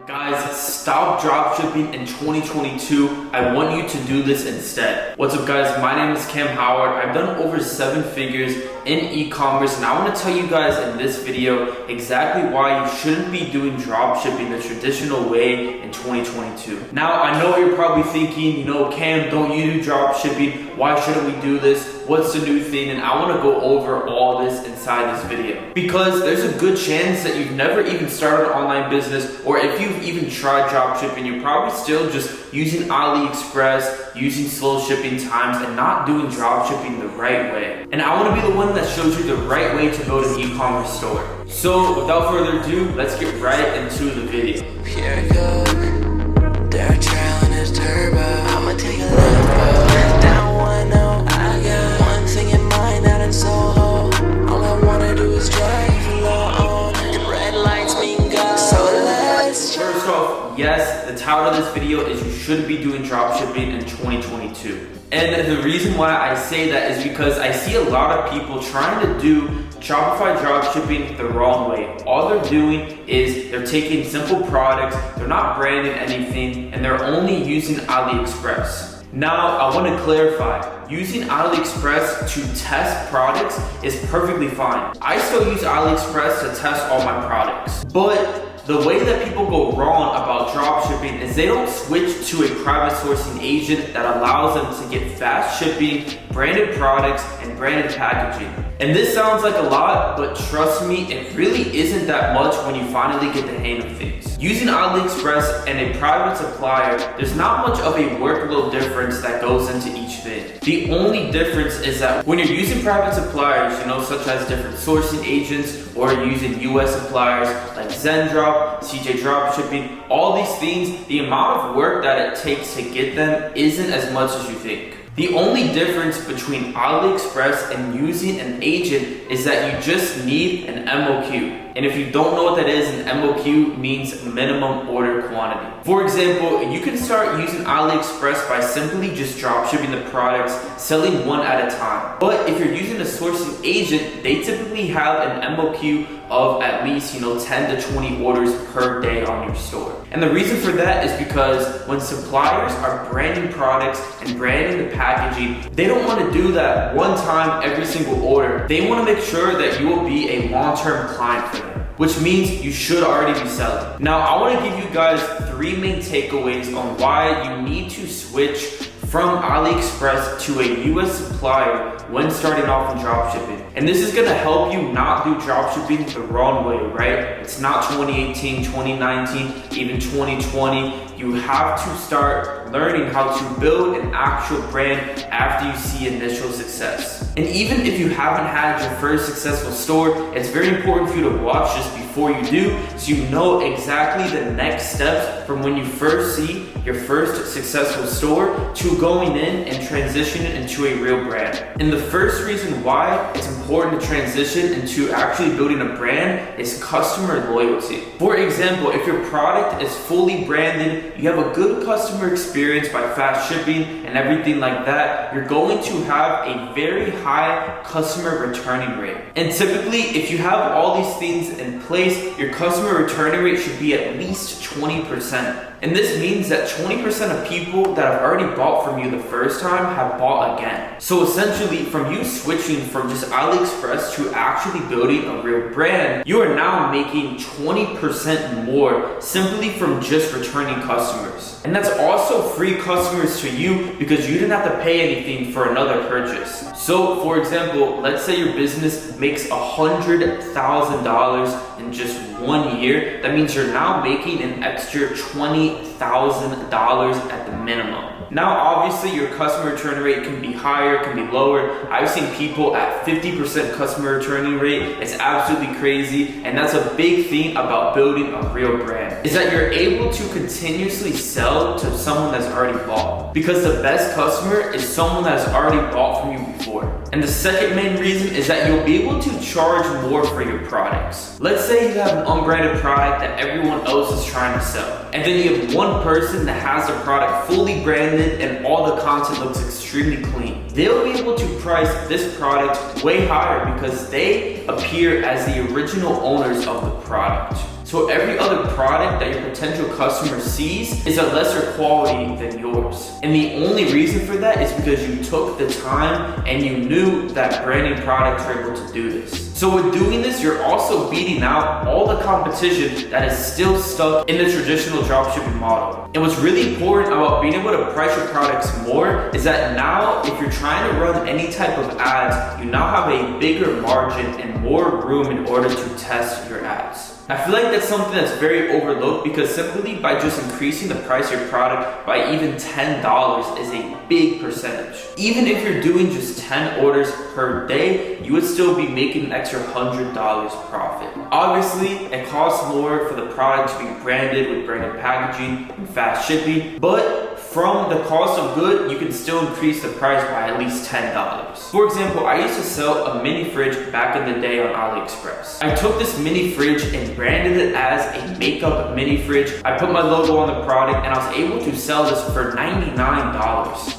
Guys, stop dropshipping in 2022. I want you to do this instead. What's up guys, my name is Cam Howard. I've done over 7 figures in e-commerce and I want to tell you guys in this video exactly why you shouldn't be doing dropshipping the traditional way in 2022. Now, I know you're probably thinking, Cam, don't you do dropshipping? Why shouldn't we do this? What's the new thing? And I want to go over all this inside this video because there's a good chance that you've never even started an online business, or if you've even tried dropshipping, you're probably still just using AliExpress, using slow shipping times, and not doing dropshipping the right way. And I want to be the one that shows you the right way to build an e-commerce store. So without further ado, let's get right into the video. Here we go. They're trailing his turbo. I'ma take a left, down 1-0. I got one thing in mind out in Soho. All I wanna do is drive alone, and red lights mean go. So let's First off, yes, the title of this video is you shouldn't be doing dropshipping in 2022. And the reason why I say that is because I see a lot of people trying to do Shopify dropshipping the wrong way. All they're doing is they're taking simple products, they're not branding anything, and they're only using AliExpress. Now, I want to clarify, using AliExpress to test products is perfectly fine. I still use AliExpress to test all my products, but the way that people go wrong about dropshipping is they don't switch to a private sourcing agent that allows them to get fast shipping, branded products, and branded packaging. And this sounds like a lot, but trust me, it really isn't that much when you finally get the hang of things. Using AliExpress and a private supplier, there's not much of a workload difference that goes into each thing. The only difference is that when you're using private suppliers, such as different sourcing agents, or using US suppliers like Zendrop, CJ Dropshipping, all these things, the amount of work that it takes to get them isn't as much as you think. The only difference between AliExpress and using an agent is that you just need an MOQ. And if you don't know what that is, an MOQ means minimum order quantity. For example, you can start using AliExpress by simply just dropshipping the products, selling one at a time. But if you're using a sourcing agent, they typically have an MOQ of at least 10 to 20 orders per day on your store. And the reason for that is because when suppliers are branding products and branding the packaging, they don't want to do that one time every single order. They want to make sure that you will be a long-term client for them, which means you should already be selling. Now, I want to give you guys 3 main takeaways on why you need to switch from AliExpress to a US supplier when starting off in dropshipping. And this is gonna help you not do dropshipping the wrong way, right? It's not 2018, 2019, even 2020. You have to start learning how to build an actual brand after you see initial success. And even if you haven't had your first successful store, it's very important for you to watch this before you do, so you know exactly the next steps from when you first see your first successful store to going in and transitioning into a real brand. And the first reason why it's important to transition into actually building a brand is customer loyalty. For example, if your product is fully branded, you have a good customer experience by fast shipping and everything like that, you're going to have a very high customer returning rate. And typically, if you have all these things in place, your customer returning rate should be at least 20%. And this means that 20% of people that have already bought from you the first time have bought again. So essentially, from you switching from just AliExpress to actually building a real brand, you are now making 20% more simply from just returning customers. And that's also free customers to you because you didn't have to pay anything for another purchase. So for example, let's say your business makes $100,000 in just 1 year. That means you're now making an extra $20,000 at the minimum. Now, obviously, your customer return rate can be higher, can be lower. I've seen people at 50% customer returning rate. It's absolutely crazy. And that's a big thing about building a real brand, is that you're able to continuously sell to someone that's already bought. Because the best customer is someone that's already bought from you before. And the second main reason is that you'll be able to charge more for your products. Let's say you have an unbranded product that everyone else is trying to sell. And then you have one person that has the product fully branded and all the content looks extremely clean. they'll be able to price this product way higher because they appear as the original owners of the product. So every other product that your potential customer sees is a lesser quality than yours. And the only reason for that is because you took the time and you knew that branding products were able to do this. So with doing this, you're also beating out all the competition that is still stuck in the traditional dropshipping model. And what's really important about being able to price your products more is that now if you're trying to run any type of ads, you now have a bigger margin and more room in order to test your ads. I feel like that's something that's very overlooked because simply by just increasing the price of your product by even $10 is a big percentage. Even if you're doing just 10 orders per day, you would still be making an extra $100 profit. Obviously, it costs more for the product to be branded with branded packaging and fast shipping, but from the cost of good, you can still increase the price by at least $10. For example, I used to sell a mini fridge back in the day on AliExpress. I took this mini fridge and branded it as a makeup mini fridge. I put my logo on the product and I was able to sell this for $99.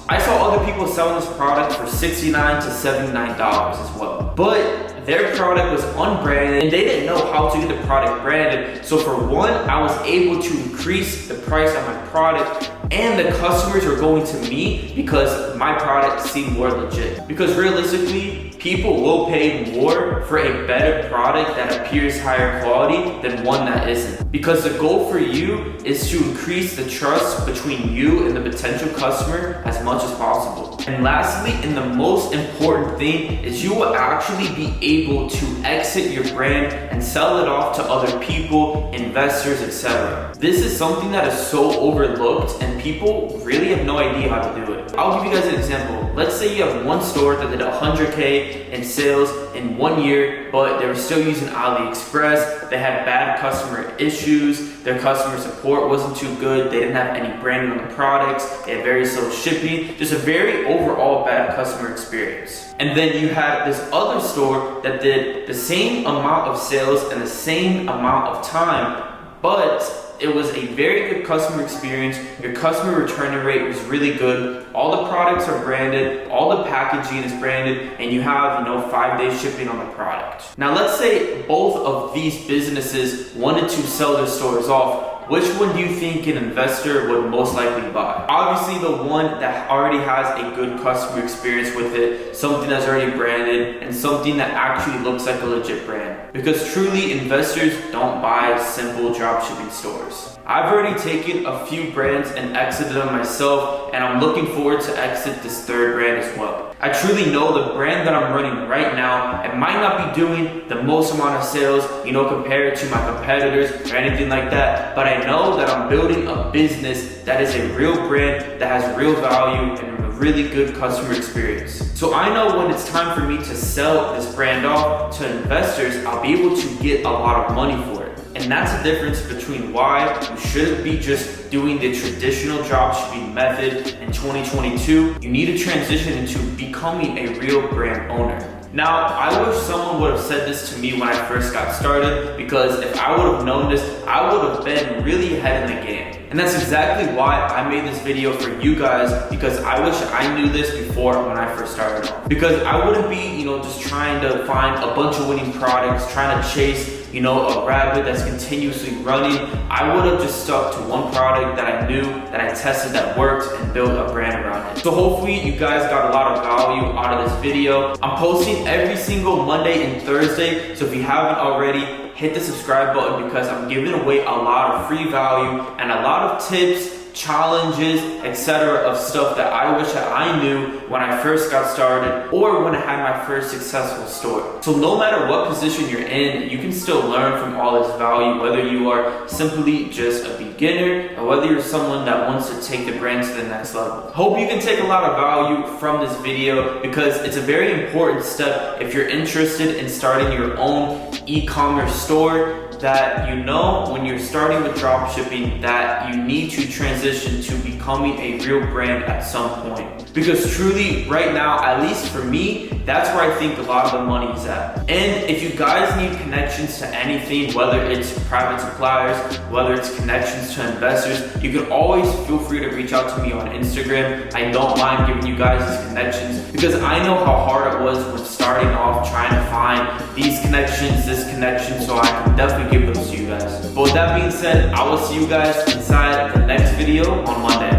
I saw other people selling this product for $69 to $79 as well. But their product was unbranded and they didn't know how to get the product branded. So for one, I was able to increase the price of my product and the customers are going to me because my product seemed more legit. Because realistically, people will pay more for a better product that appears higher quality than one that isn't. Because the goal for you is to increase the trust between you and the potential customer as much as possible. And lastly, and the most important thing is you will actually be able to exit your brand and sell it off to other people, investors, etc. This is something that is so overlooked and people really have no idea how to do it. I'll give you guys an example. Let's say you have one store that did 100K in sales in 1 year, but they were still using AliExpress. They had bad customer issues. Their customer support wasn't too good. They didn't have any branding on the products. They had very slow shipping. Just a very overall bad customer experience. And then you had this other store that did the same amount of sales in the same amount of time, but it was a very good customer experience. Your customer return rate was really good. All the products are branded, all the packaging is branded, and you have 5-day shipping on the product. Now let's say both of these businesses wanted to sell their stores off. Which one do you think an investor would most likely buy? Obviously the one that already has a good customer experience with it, something that's already branded, and something that actually looks like a legit brand. Because truly, investors don't buy simple dropshipping stores. I've already taken a few brands and exited them myself, and I'm looking forward to exit this third brand as well. I truly know the brand that I'm running right now, it might not be doing the most amount of sales, compared to my competitors or anything like that, but I know that I'm building a business that is a real brand that has real value and a really good customer experience. So I know when it's time for me to sell this brand off to investors, I'll be able to get a lot of money for it. And that's the difference between why you shouldn't be just doing the traditional dropshipping method in 2022. You need to transition into becoming a real brand owner. Now, I wish someone would have said this to me when I first got started, because if I would have known this, I would have been really ahead in the game. And that's exactly why I made this video for you guys, because I wish I knew this before when I first started off. Because I wouldn't be, just trying to find a bunch of winning products, trying to chase a rabbit that's continuously running. I would have just stuck to one product that I knew, that I tested, that worked, and built a brand around it. So hopefully you guys got a lot of value out of this video. I'm posting every single Monday and Thursday, so if you haven't already, hit the subscribe button because I'm giving away a lot of free value and a lot of tips, challenges, etc. of stuff that I wish that I knew when I first got started or when I had my first successful store. So no matter what position you're in, you can still learn from all this value, whether you are simply just a beginner or whether you're someone that wants to take the brand to the next level. Hope you can take a lot of value from this video because it's a very important step if you're interested in starting your own e-commerce store. that you know when you're starting with dropshipping that you need to transition to becoming a real brand at some point. Because truly, right now, at least for me, that's where I think a lot of the money is at. And if you guys need connections to anything, whether it's private suppliers, whether it's connections to investors, you can always feel free to reach out to me on Instagram. I don't mind giving you guys these connections because I know how hard it was when starting off trying to find these connections, this connection, so I can definitely give those to you guys. But with that being said, I will see you guys inside the next video on Monday.